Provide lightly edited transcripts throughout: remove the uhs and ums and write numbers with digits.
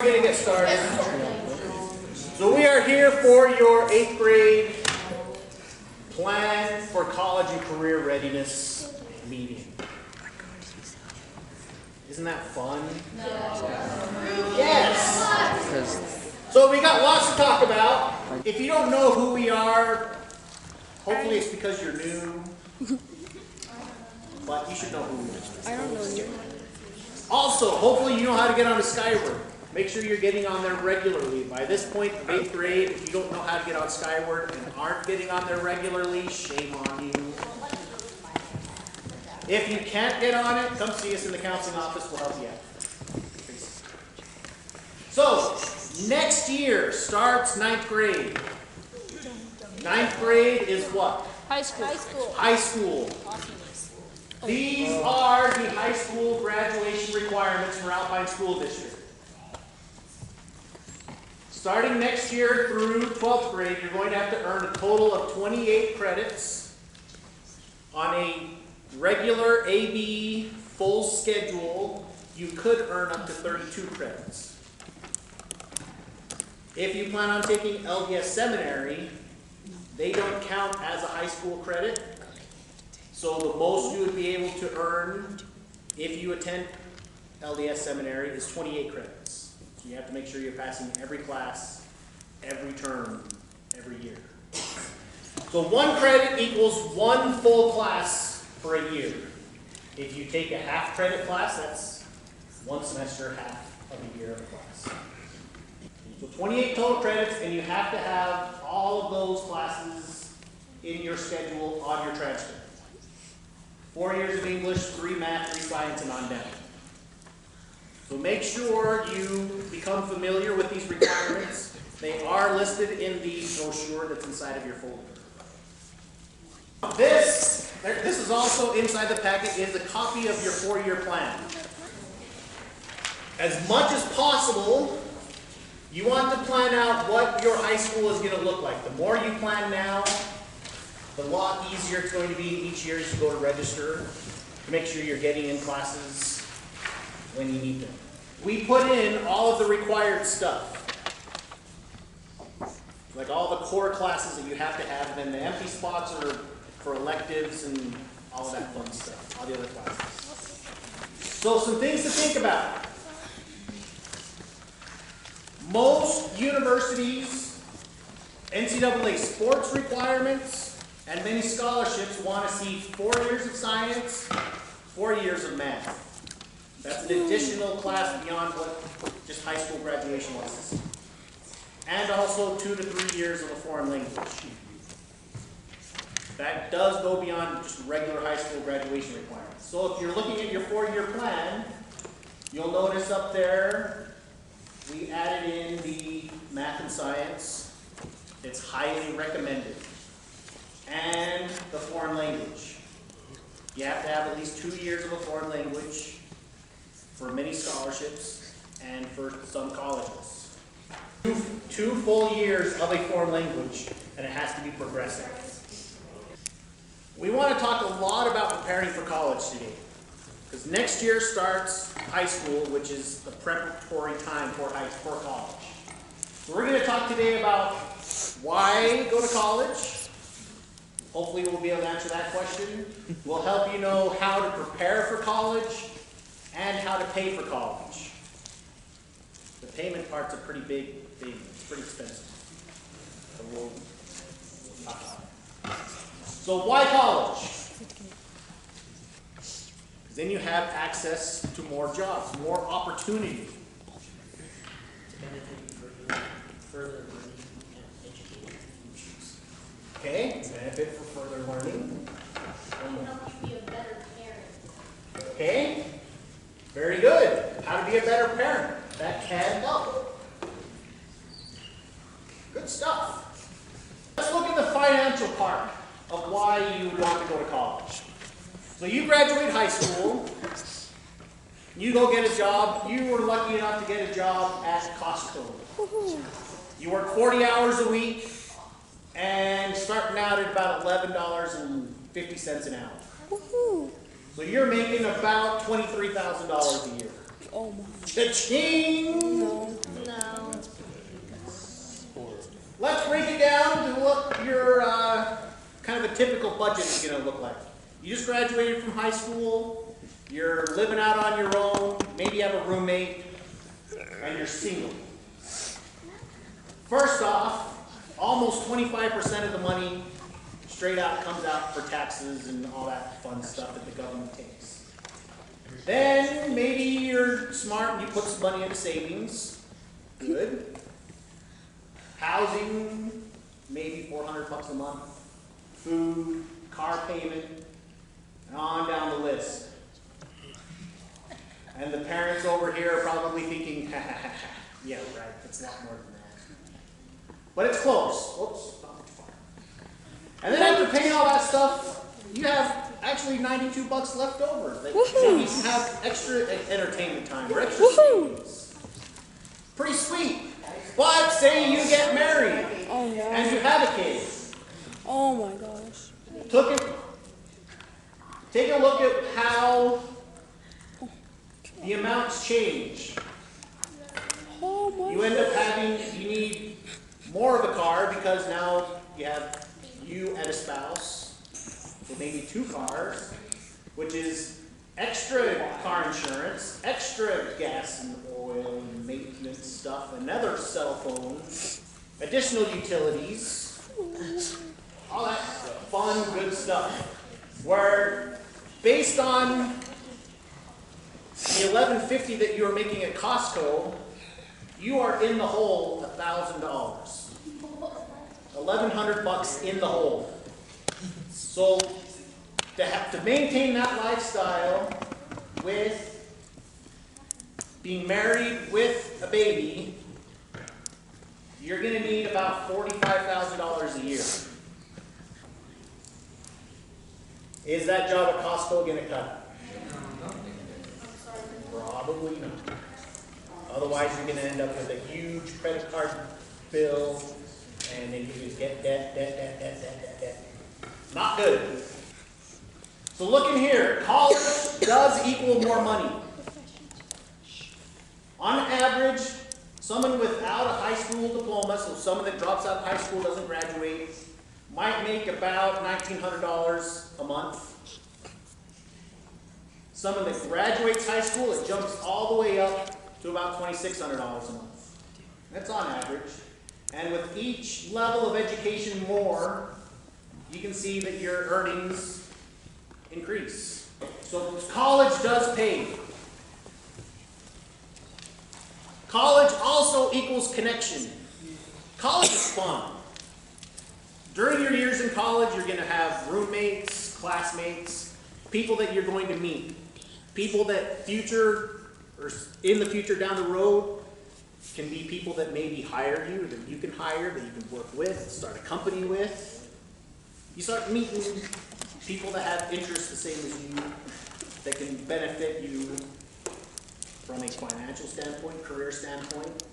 We're going to get started. So we are here for your 8th grade plan for college and career readiness meeting. Isn't that fun? No. Yes. So we got lots to talk about. If you don't know who we are, hopefully it's because you're new. But you should know who we are. I don't know you. Also, hopefully you know how to get on Skyward. Make sure you're getting on there regularly. By this point, 8th grade, if you don't know how to get on Skyward and aren't getting on there regularly, shame on you. If you can't get on it, come see us in the counseling office. We'll help you out. So, next year starts 9th grade. 9th grade is what? High school. High school. These are the high school graduation requirements for Alpine School District. Starting next year through 12th grade, you're going to have to earn a total of 28 credits on a regular AB full schedule. You could earn up to 32 credits. If you plan on taking LDS seminary, they don't count as a high school credit. So the most you would be able to earn if you attend LDS seminary is 28 credits. So you have to make sure you're passing every class, every term, every year. So 1 credit equals 1 full class for a year. If you take a half credit class, that's 1 semester, half of a year of class. So 28 total credits, and you have to have all of those classes in your schedule on your transcript. 4 years of English, 3 math, 3 science, and on down. So make sure you become familiar with these requirements. They are listed in the brochure that's inside of your folder. This is also inside the packet, is a copy of your 4-year plan. As much as possible, you want to plan out what your high school is going to look like. The more you plan now, the lot easier it's going to be each year as you go to register to make sure you're getting in classes when you need them. We put in all of the required stuff, like all the core classes that you have to have, and then the empty spots are for electives and all of that fun stuff, all the other classes. So some things to think about. Most universities, NCAA sports requirements, and many scholarships want to see 4 years of science, 4 years of math. That's an additional class beyond what just high school graduation was. And also 2 to 3 years of a foreign language. That does go beyond just regular high school graduation requirements. So if you're looking at your 4-year plan, you'll notice up there we added in the math and science. It's highly recommended. And the foreign language. You have to have at least 2 years of a foreign language for many scholarships and for some colleges. 2 full years of a foreign language, and it has to be progressive. We want to talk a lot about preparing for college today, because next year starts high school, which is the preparatory time for college. So we're going to talk today about why go to college. Hopefully we'll be able to answer that question. We'll help you know how to prepare for college and how to pay for college. The payment part's a pretty big thing. It's pretty expensive. So we'll talk about it. So why college? Because then you have access to more jobs, more opportunity. To benefit you for further learning and education. Okay, benefit for further learning. How to help you be a better parent. Okay, very good. How to be a better parent. That can help. Good stuff. Let's look at the financial part of why you want to go to college. So you graduate high school, you go get a job. You were lucky enough to get a job at Costco. You work 40 hours a week, and starting out at about $11.50 an hour. So you're making about $23,000 a year. Oh my. Cha-ching! No. No. Let's break it down to what your kind of a typical budget is going to look like. You just graduated from high school, you're living out on your own, maybe you have a roommate, and you're single. First off, almost 25% of the money straight out comes out for taxes and all that fun stuff that the government takes. Then maybe you're smart and you put some money into savings. Good. Housing, maybe $400 a month. Food, car payment, and on down the list. And the parents over here are probably thinking, ha ha ha ha, yeah, right, it's a lot more than that. But it's close. Whoops, not much far. And then after paying all that stuff, you have actually $92 left over. That maybe you can have extra entertainment time or extra savings. Pretty sweet. But say you get married and you have a kid. Oh my gosh. Take a look at how the amounts change. Oh my. You end up you need more of a car because now you have you and a spouse, so maybe 2 cars, which is extra car insurance, extra gas and oil and maintenance stuff, another cell phone, additional utilities, all that fun, good stuff. Where based on the $11.50 that you are making at Costco, you are in the hole $1,000. $1,100 in the hole. So to maintain that lifestyle with being married with a baby, you're going to need about $45,000 a year. Is that job at Costco going to cut it? Probably not. Otherwise, you're going to end up with a huge credit card bill, and then you just get debt. Not good. So look in here. College does equal more money. On average, someone without a high school diploma, so someone that drops out of high school, doesn't graduate, might make about $1,900 a month. Someone that graduates high school, it jumps all the way up to about $2,600 a month. That's on average. And with each level of education more, you can see that your earnings increase. So college does pay. College also equals connection. College is fun. During your years in college, you're going to have roommates, classmates, people that you're going to meet, people that in the future down the road can be people that maybe hire you, that you can hire, that you can work with, start a company with. You start meeting people that have interests the same as you, that can benefit you from a financial standpoint, career standpoint.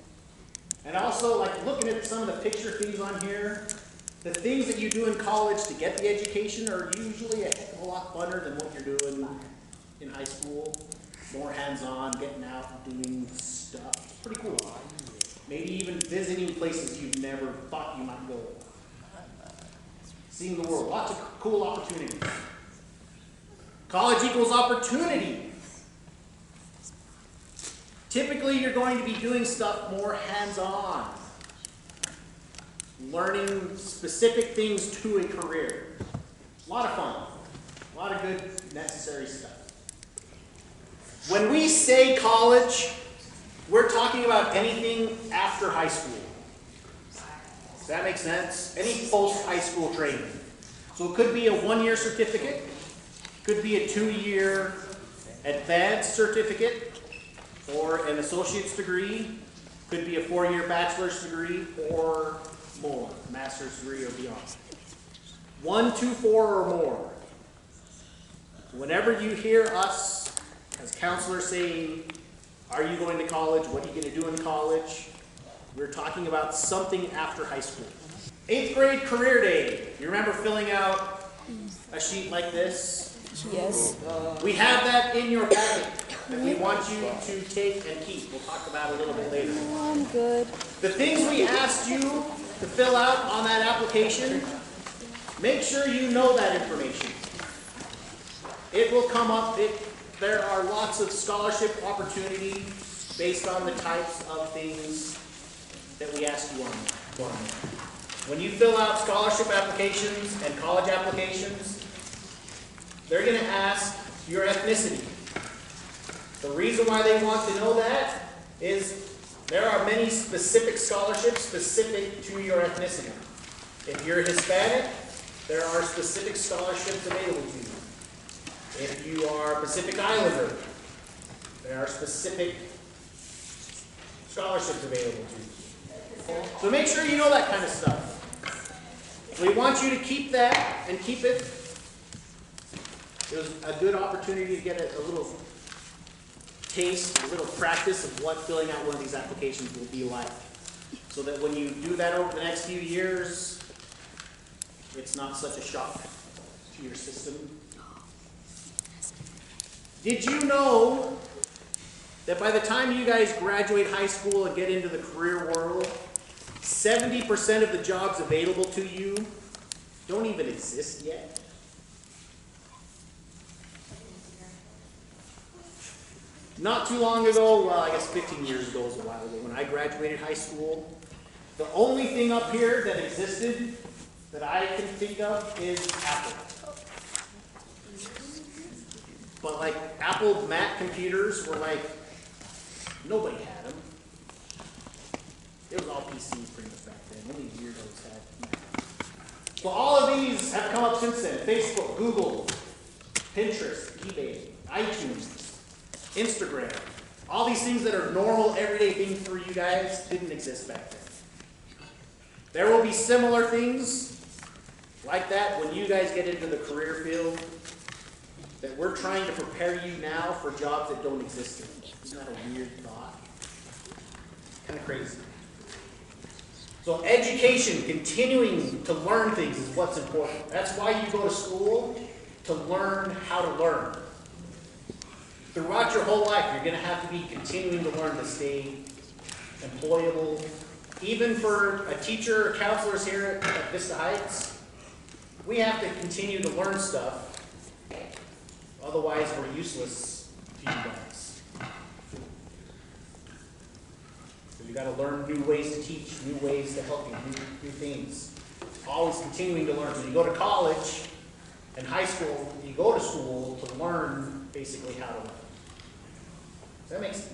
And also, like looking at some of the picture things on here, the things that you do in college to get the education are usually a heck of a lot funner than what you're doing in high school. More hands-on, getting out and doing stuff. It's pretty cool. Maybe even visiting places you've never thought you might go. Seeing the world. Lots of cool opportunities. College equals opportunity. Typically, you're going to be doing stuff more hands-on. Learning specific things to a career. A lot of fun. A lot of good, necessary stuff. When we say college, we're talking about anything after high school. Does that make sense? Any post-high school training. So it could be a 1-year certificate, could be a 2-year advanced certificate, or an associate's degree, could be a 4-year bachelor's degree, or more, master's degree or beyond. 1, 2, 4, or more. Whenever you hear us as counselors say, are you going to college? What are you going to do in college? We're talking about something after high school. 8th grade career day. You remember filling out a sheet like this? Yes. We have that in your packet. that we want you to take and keep. We'll talk about it a little bit later. I'm good. The things we asked you to fill out on that application, make sure you know that information. It will come up. There are lots of scholarship opportunity based on the types of things that we ask you on there. When you fill out scholarship applications and college applications, they're going to ask your ethnicity. The reason why they want to know that is there are many specific scholarships specific to your ethnicity. If you're Hispanic, there are specific scholarships available to you. If you are Pacific Islander, there are specific scholarships available to you. So make sure you know that kind of stuff. We want you to keep that and keep it. It was a good opportunity to get a little taste, a little practice of what filling out one of these applications will be like. So that when you do that over the next few years, it's not such a shock to your system. Did you know that by the time you guys graduate high school and get into the career world, 70% of the jobs available to you don't even exist yet? Not too long ago, well, I guess 15 years ago was a while ago, when I graduated high school, the only thing up here that existed that I can think of is Apple. But like Apple Mac computers were like, nobody had them. It was all PC pretty much back then. Only weirdos had Mac. But all of these have come up since then. Facebook, Google, Pinterest, eBay, iTunes, Instagram. All these things that are normal, everyday things for you guys didn't exist back then. There will be similar things like that when you guys get into the career field, that we're trying to prepare you now for jobs that don't exist anymore. Isn't that a weird thought? Kind of crazy. So education, continuing to learn things is what's important. That's why you go to school, to learn how to learn. Throughout your whole life, you're going to have to be continuing to learn to stay employable. Even for a teacher or counselors here at Vista Heights, we have to continue to learn stuff. Otherwise, we're useless to you guys. So you got to learn new ways to teach, new ways to help you, new things. Always continuing to learn. When you go to college and high school, you go to school to learn basically how to learn. That makes sense.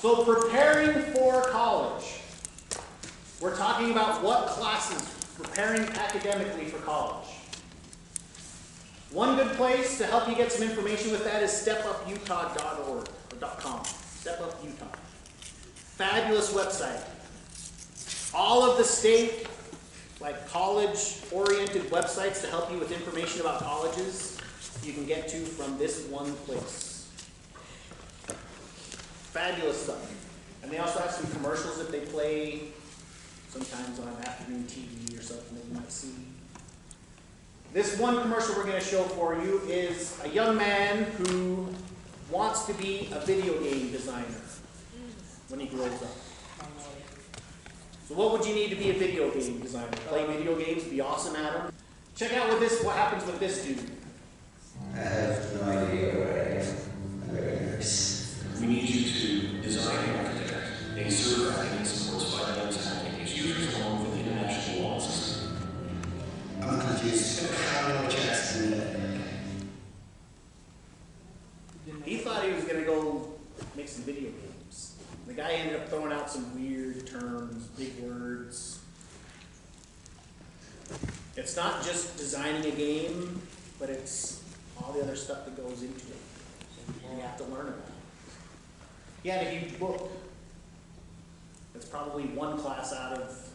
So preparing for college. We're talking about what classes, preparing academically for college. One good place to help you get some information with that is stepuputah.org or .com. Step Up Utah. Fabulous website. All of the state, like college-oriented websites to help you with information about colleges, you can get to from this one place. Fabulous stuff. And they also have some commercials that they play sometimes on afternoon TV or something that you might see. This one commercial we're going to show for you is a young man who wants to be a video game designer when he grows up. So what would you need to be a video game designer? Play video games, be awesome at them? Check out what happens with this dude. I have no idea what I am. I'm very nervous. We need you to design and architect a certified and supports by applications along with international laws. I'm confused. How do I checks do that? He thought he was going to go make some video games. The guy ended up throwing out some weird terms, big words. It's not just designing a game, but it's all the other stuff that goes into it. You have to learn about it. He had a huge book. That's probably one class out of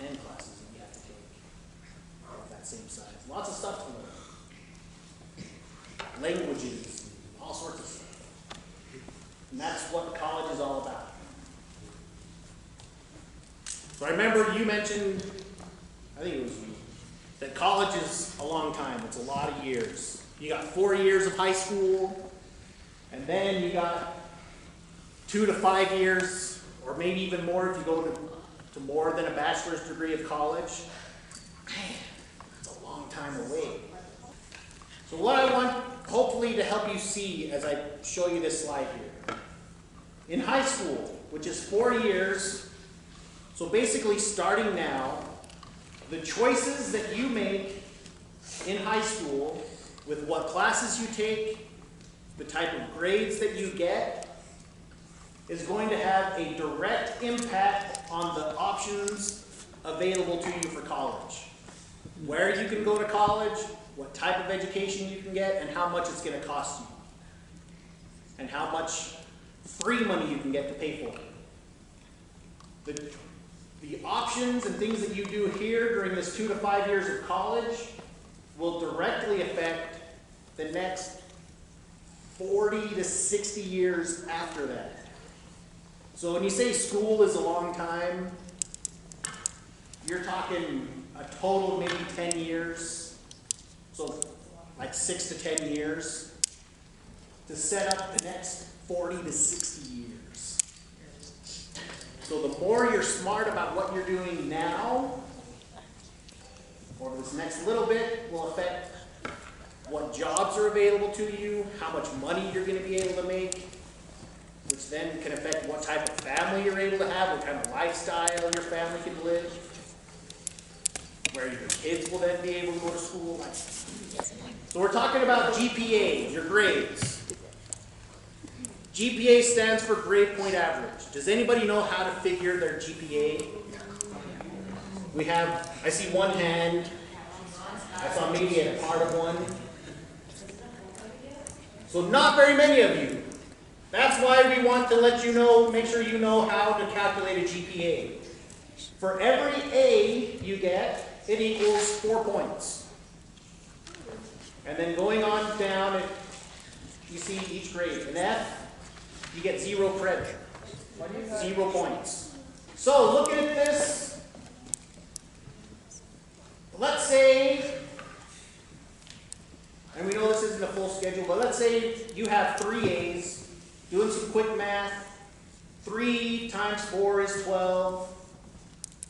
10 classes that you have to take of that same size. Lots of stuff to learn. Languages, all sorts of stuff. And that's what college is all about. So I remember you mentioned, I think it was you, that college is a long time. It's a lot of years. You got 4 years of high school, and then you got 2 to 5 years, or maybe even more if you go to more than a bachelor's degree of college. Man, that's a long time away. So what I want, hopefully, to help you see as I show you this slide here. In high school, which is 4 years, so basically starting now, the choices that you make in high school with what classes you take, the type of grades that you get, is going to have a direct impact on the options available to you for college. Where you can go to college, what type of education you can get, and how much it's going to cost you. And how much free money you can get to pay for it. The options and things that you do here during this 2 to 5 years of college will directly affect the next 40 to 60 years after that. So when you say school is a long time, you're talking a total maybe 10 years, so like 6 to 10 years, to set up the next 40 to 60 years. So the more you're smart about what you're doing now, over this next little bit, will affect what jobs are available to you, how much money you're going to be able to make, which then can affect what type of family you're able to have, what kind of lifestyle your family can live, where your kids will then be able to go to school. So we're talking about GPA, your grades. GPA stands for grade point average. Does anybody know how to figure their GPA? We have, I see one hand. I saw maybe a part of one. So not very many of you. That's why we want to let you know, make sure you know how to calculate a GPA. For every A you get, it equals 4 points. And then going on down, you see each grade. An F, you get 0 credit. 0 points. So looking at this, let's say, and we know this isn't a full schedule, but let's say you have 3 A's. Doing some quick math, 3 times 4 is 12.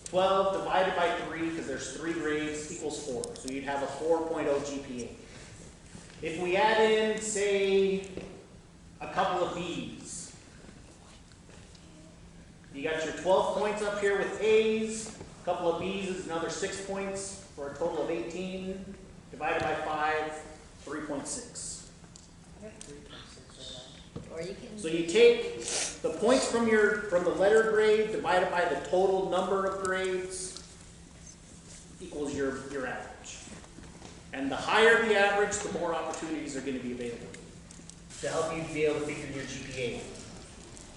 12 divided by 3, because there's 3 grades, equals 4. So you'd have a 4.0 GPA. If we add in, say, a couple of B's, you got your 12 points up here with A's, a couple of B's is another 6 points, for a total of 18. Divided by 5, 3.6. So you take the points from the letter grade divided by the total number of grades equals your average. And the higher the average, the more opportunities are going to be available to help you be able to figure your GPA.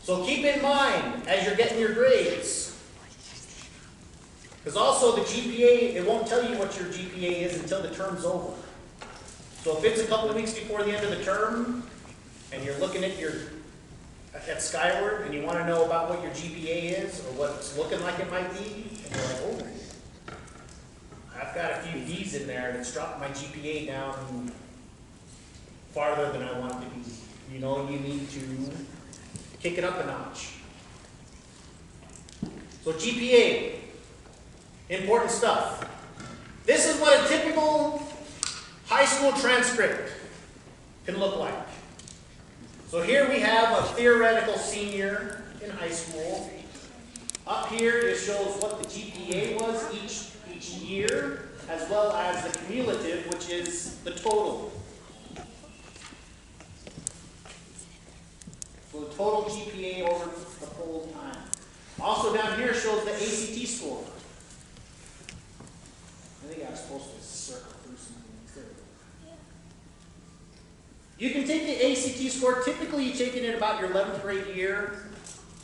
So keep in mind as you're getting your grades, because also the GPA, it won't tell you what your GPA is until the term's over. So if it's a couple of weeks before the end of the term, and you're looking at Skyward, and you want to know about what your GPA is, or what it's looking like it might be, and you're like, oh, I've got a few D's in there, and it's dropped my GPA down farther than I want it to be. You know, you need to kick it up a notch. So GPA, important stuff. This is what a typical high school transcript can look like. So here we have a theoretical senior in high school. Up here it shows what the GPA was each year, as well as the cumulative, which is the total. So the total GPA over the whole time. Also down here shows the ACT score. I think I was supposed to circle through some things there. You can take the ACT score. Typically, you take it in about your 11th grade year.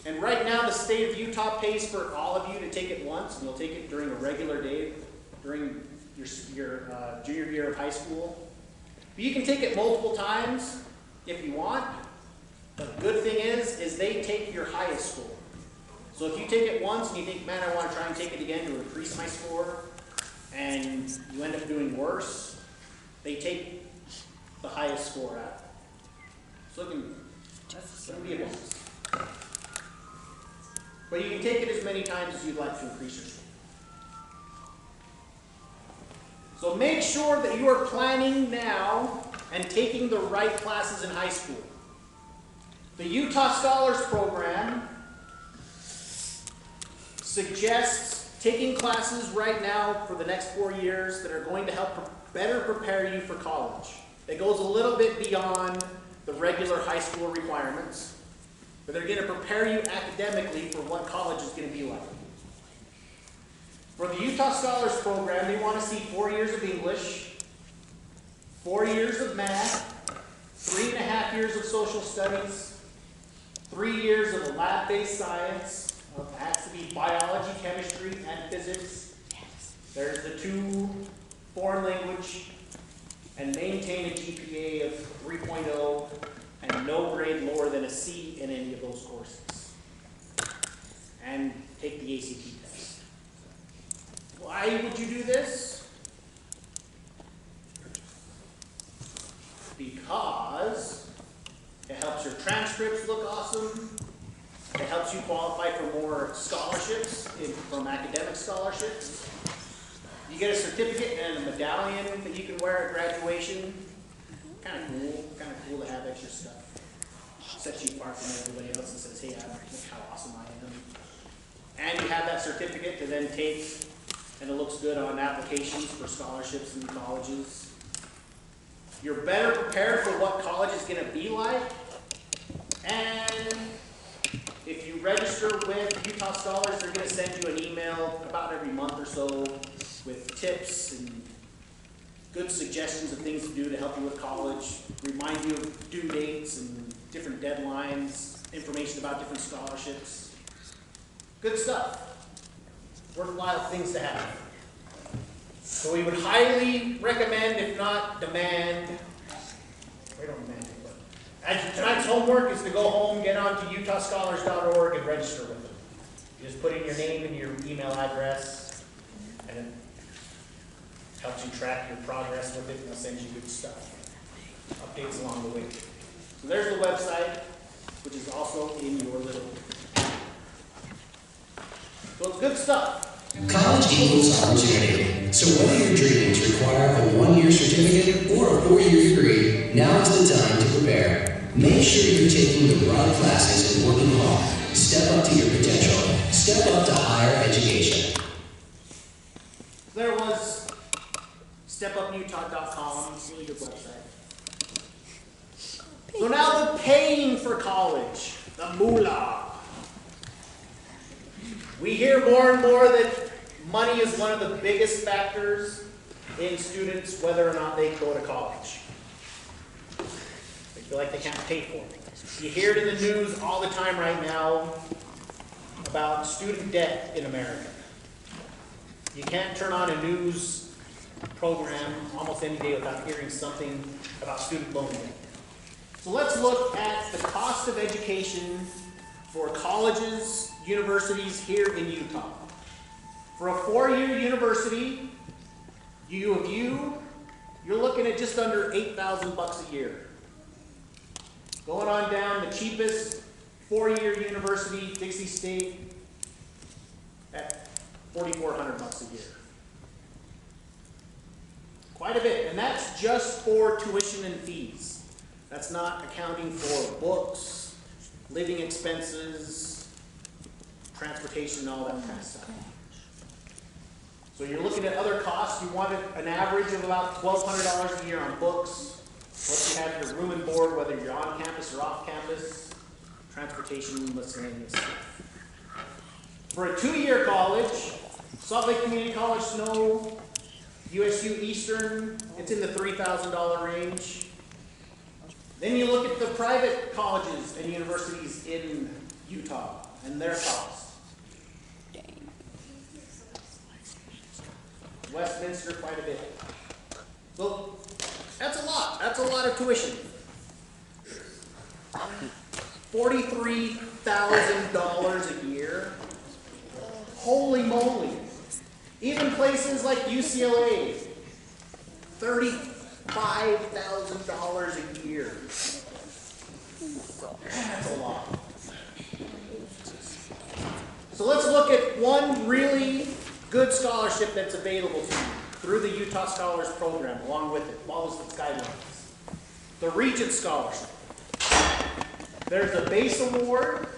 And right now, the state of Utah pays for all of you to take it once, and you'll take it during a regular day during your junior year of high school. But you can take it multiple times if you want. But the good thing is they take your highest score. So if you take it once and you think, man, I want to try and take it again to increase my score, and you end up doing worse, they take the highest score at. So that's gonna be a bonus. But you can take it as many times as you'd like to increase your score. So make sure that you are planning now and taking the right classes in high school. The Utah Scholars Program suggests taking classes right now for the next 4 years that are going to help better prepare you for college. It goes a little bit beyond the regular high school requirements, but they're going to prepare you academically for what college is going to be like. For the Utah Scholars Program, they want to see 4 years of English, 4 years of math, 3.5 years of social studies, 3 years of a lab-based science. It has to be biology, chemistry, and physics. There's the 2 foreign language, and maintain a GPA of 3.0 and no grade lower than a C in any of those courses. And take the ACT test. Why would you do this? Because it helps your transcripts look awesome. It helps you qualify for more scholarships, from academic scholarships. You get a certificate and a medallion that you can wear at graduation. Kind of cool to have extra stuff. Sets you apart from everybody else and says, hey, look how awesome I am. And you have that certificate to then take, and it looks good on applications for scholarships in colleges. You're better prepared for what college is going to be like. And if you register with Utah Scholars, they're going to send you an email about every month or so with tips and good suggestions of things to do to help you with college, remind you of due dates and different deadlines, information about different scholarships. Good stuff. Worthwhile things to have. So we would highly recommend, if not demand, we don't demand it, but tonight's homework is to go home, get onto utahscholars.org and register with them. You just put in your name and your email address, and it helps you track your progress with it, and they'll send you good stuff. Updates along the way. So there's the website, which is also in your little. So it's good stuff. College equals opportunity. So whether your dreams require a 1-year certificate or a 4-year degree, now is the time to prepare. Make sure you're taking the right classes and working hard. Step up to your potential. Step up to higher education. There was stepuputah.com, really good website. So now the paying for college, the moolah. We hear more and more that money is one of the biggest factors in students whether or not they go to college. They feel like they can't pay for it. You hear it in the news all the time right now about student debt in America. You can't turn on a news program almost any day without hearing something about student loan debt. So let's look at the cost of education for colleges, universities here in Utah. For a 4-year university, U of U, you're looking at just under $8,000 a year. Going on down, the cheapest 4-year university, Dixie State, at $4,400 a year. Quite a bit, and that's just for tuition and fees. That's not accounting for books, living expenses, transportation, and all that kind of stuff. So you're looking at other costs. You want an average of about $1,200 a year on books. Once you have your room and board, whether you're on campus or off campus, transportation, miscellaneous stuff. For a 2-year college, Salt Lake Community College, Snow, USU Eastern, it's in the $3,000 range. Then you look at the private colleges and universities in Utah and their costs. Westminster, quite a bit. So that's a lot. That's a lot of tuition. $43,000 a year. Holy moly. Even places like UCLA, $5,000 a year. That's a lot. So let's look at one really good scholarship that's available to you through the Utah Scholars Program, along with it, follows its guidelines. The Regent Scholarship. There's a base award,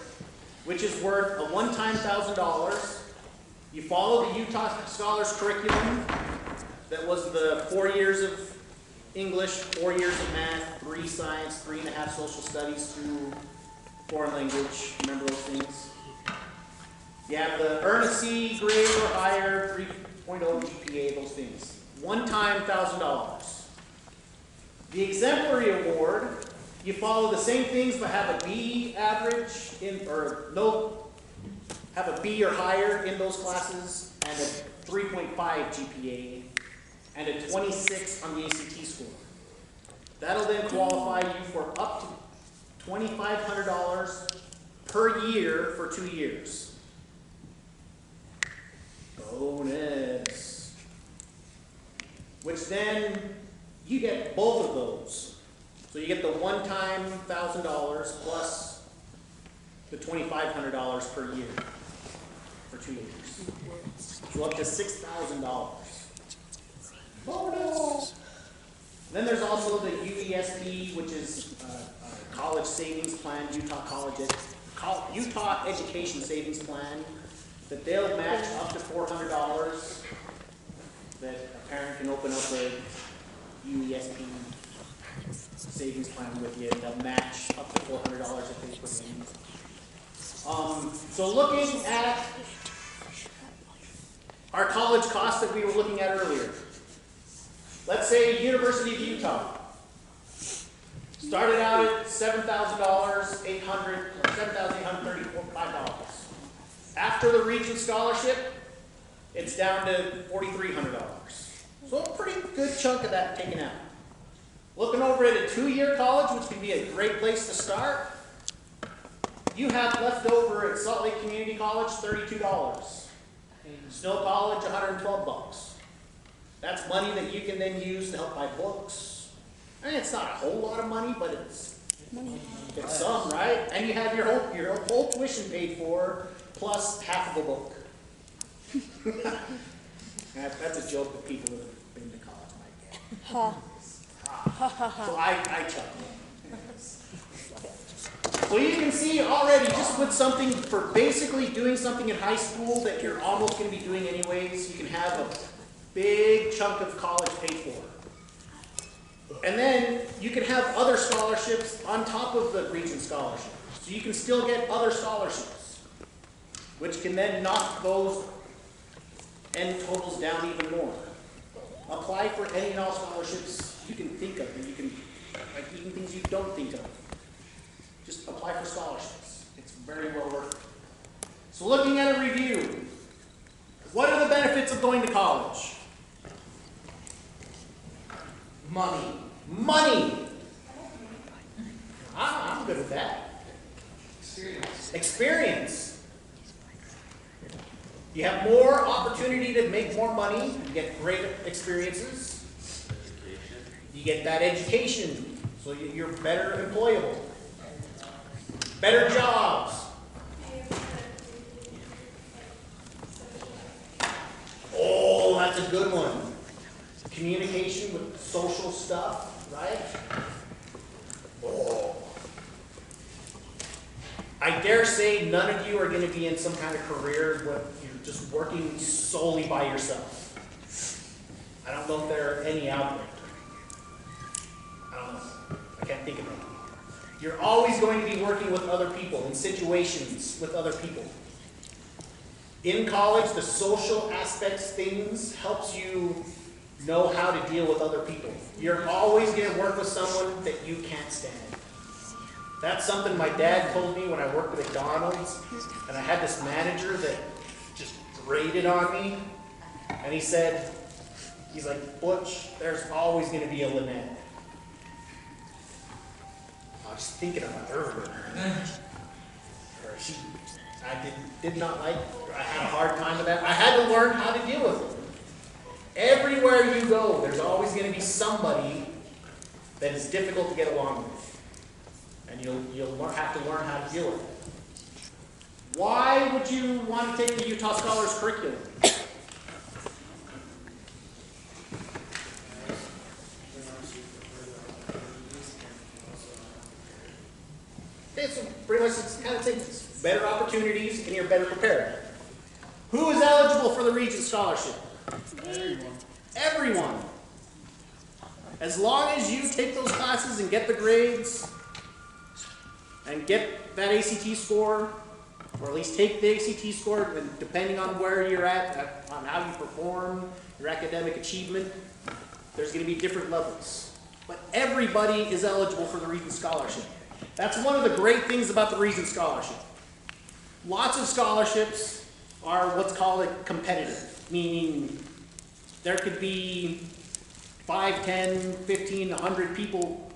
which is worth a one-time $1,000. You follow the Utah Scholars curriculum that was the 4 years of English, 4 years of math, 3 science, 3.5 social studies, 2 foreign language. Remember those things? You have the earn a C grade or higher, 3.0 GPA, those things. One-time $1,000. The Exemplary Award, you follow the same things but have a B average have a B or higher in those classes and a 3.5 GPA and a 26 on the ACT score. That'll then qualify you for up to $2,500 per year for 2 years. Bonus. Which then you get both of those. So you get the one-time $1,000 plus the $2,500 per year for 2 years. So up to $6,000. Bonus. Then there's also the UESP, which is a college savings plan, Utah Education Savings Plan, that they'll match up to $400. That a parent can open up a UESP savings plan with you, and they'll match up to $400 if they put it in. So looking at our college costs that we were looking at earlier. Let's say University of Utah started out at $7,835. After the Regent Scholarship, it's down to $4,300. So a pretty good chunk of that taken out. Looking over at a 2-year college, which can be a great place to start, you have left over at Salt Lake Community College $32. Snow College, $112. That's money that you can then use to help buy books. I mean, it's not a whole lot of money, but it's some, right? And you have your whole tuition paid for, plus half of a book. That's a joke that people who have been to college might get. So I chuckle. So you can see already, just with something for basically doing something in high school that you're almost going to be doing anyways, you can have a big chunk of college paid for. And then you can have other scholarships on top of the Regent Scholarship. So you can still get other scholarships, which can then knock those end totals down even more. Apply for any and all scholarships you can think of, and you can, like even things you don't think of. Just apply for scholarships. It's very well worth it. So looking at a review, what are the benefits of going to college? Money. Money! I'm good with that. Experience. You have more opportunity to make more money. You get great experiences. You get that education, so you're better employable. Better jobs. Oh, that's a good one. Communication with social stuff, right? Oh. I dare say none of you are going to be in some kind of career where you're just working solely by yourself. I don't know if there are any out there. I don't know. I can't think of any. You're always going to be working with other people, in situations with other people. In college, the social aspects things helps you know how to deal with other people. You're always going to work with someone that you can't stand. That's something my dad told me when I worked at McDonald's, and I had this manager that just grated on me, and he said, he's like, Butch, there's always going to be a Lynette. I was thinking about her. I did not like, I had a hard time with that. I had to learn how to deal with it. Everywhere you go, there's always going to be somebody that is difficult to get along with. And you'll have to learn how to deal with it. Why would you want to take the Utah Scholars curriculum? Okay, so pretty much it's kind of things. Better opportunities and you're better prepared. Who is eligible for the Regent Scholarship? Everyone. Everyone. As long as you take those classes and get the grades and get that ACT score, or at least take the ACT score, and depending on where you're at, on how you perform, your academic achievement, there's going to be different levels. But everybody is eligible for the Regent Scholarship. That's one of the great things about the Regent Scholarship. Lots of scholarships are what's called competitive, meaning there could be 5, 10, 15, 100 people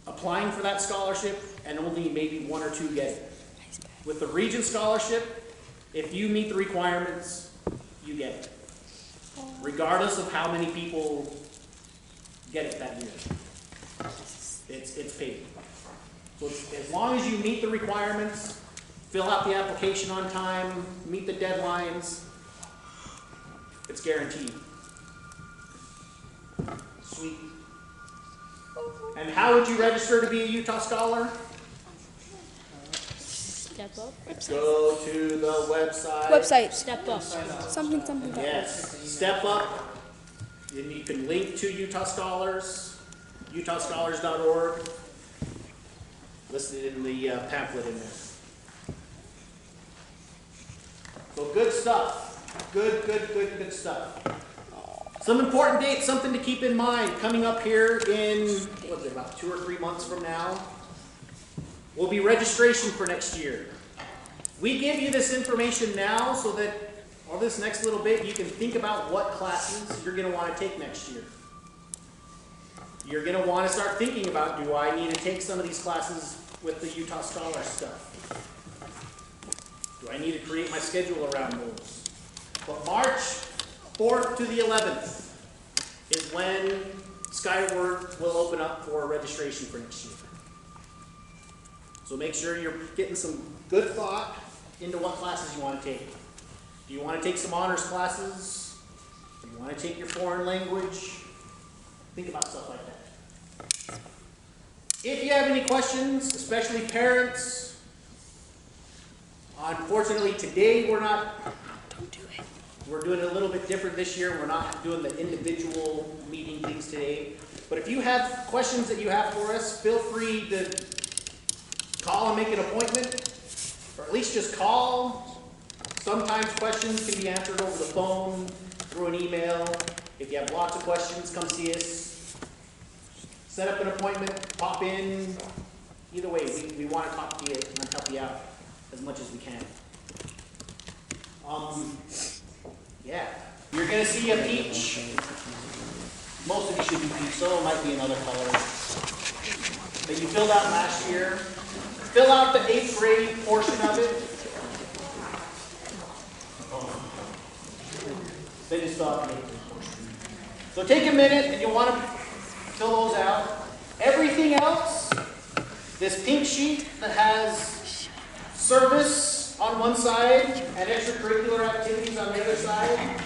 applying for that scholarship and only maybe 1 or 2 get it. With the Regent Scholarship, if you meet the requirements, you get it. Regardless of how many people get it that year. It's paid. So as long as you meet the requirements, fill out the application on time, meet the deadlines, it's guaranteed. Sweet. And how would you register to be a Utah Scholar? Step up. Go to the website. Website. Step up. Something. Yes, Step Up. And you can link to Utah Scholars, utahscholars.org. Listed in the pamphlet in there. So good stuff. Good stuff. Some important dates, something to keep in mind. Coming up here in, what is it, about 2 or 3 months from now, will be registration for next year. We give you this information now so that on this next little bit, you can think about what classes you're going to want to take next year. You're going to want to start thinking about, do I need to take some of these classes with the Utah Scholar stuff? Do I need to create my schedule around those? But March 4th to the 11th is when Skyward will open up for registration for next year. So make sure you're getting some good thought into what classes you want to take. Do you want to take some honors classes? Do you want to take your foreign language? Think about stuff like that. If you have any questions, especially parents, unfortunately today we're doing it a little bit different this year. We're not doing the individual meeting things today. But if you have questions that you have for us, feel free to call and make an appointment, or at least just call. Sometimes questions can be answered over the phone, through an email. If you have lots of questions, come see us. Set up an appointment, pop in. Either way, we want to talk to you and help you out as much as we can. Yeah, you're going to see a peach. Most of you should be peach, so it might be another color that you filled out last year. Fill out the 8th grade portion of it. Then you fill out the 8th grade portion. So take a minute and you'll want to fill those out. Everything else, this pink sheet that has service on one side and extracurricular activities on the other side,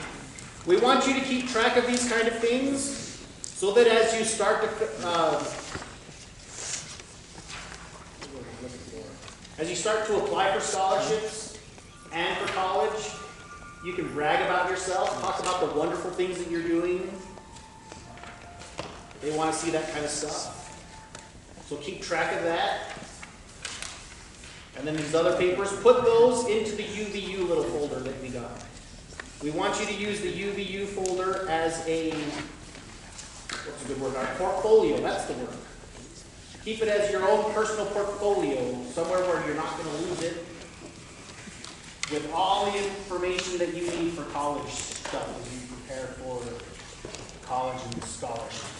we want you to keep track of these kind of things so that as you start to apply for scholarships and for college, you can brag about yourself, talk about the wonderful things that you're doing. They want to see that kind of stuff. So keep track of that. And then these other papers, put those into the UVU little folder that we got. We want you to use the UVU folder as a, what's a good word, our portfolio, that's the word. Keep it as your own personal portfolio, somewhere where you're not going to lose it, with all the information that you need for college stuff as you prepare for college and scholarship.